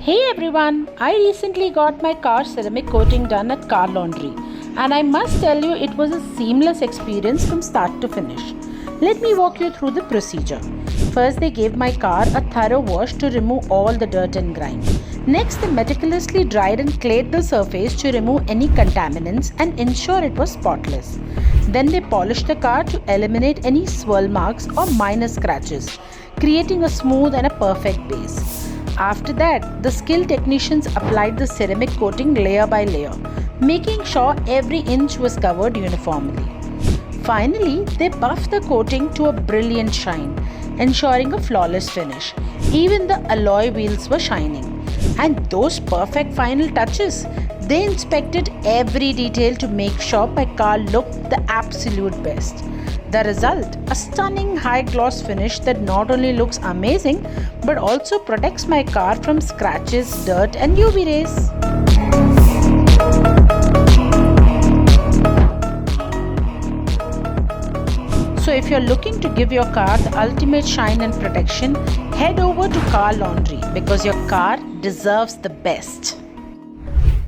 Hey everyone, I recently got my car ceramic coating done at Car Laundry and I must tell you it was a seamless experience from start to finish. Let me walk you through the procedure. First they gave my car a thorough wash to remove all the dirt and grime. Next they meticulously dried and clayed the surface to remove any contaminants and ensure it was spotless. Then they polished the car to eliminate any swirl marks or minor scratches, creating a smooth and a perfect base. After that, the skilled technicians applied the ceramic coating layer by layer, making sure every inch was covered uniformly. Finally, they buffed the coating to a brilliant shine, ensuring a flawless finish. Even the alloy wheels were shining. And those perfect final touches, they inspected every detail to make sure my car looked the absolute best. The result, a stunning high gloss finish that not only looks amazing but also protects my car from scratches, dirt and UV rays. So if you're looking to give your car the ultimate shine and protection, head over to Car Laundry because your car deserves the best.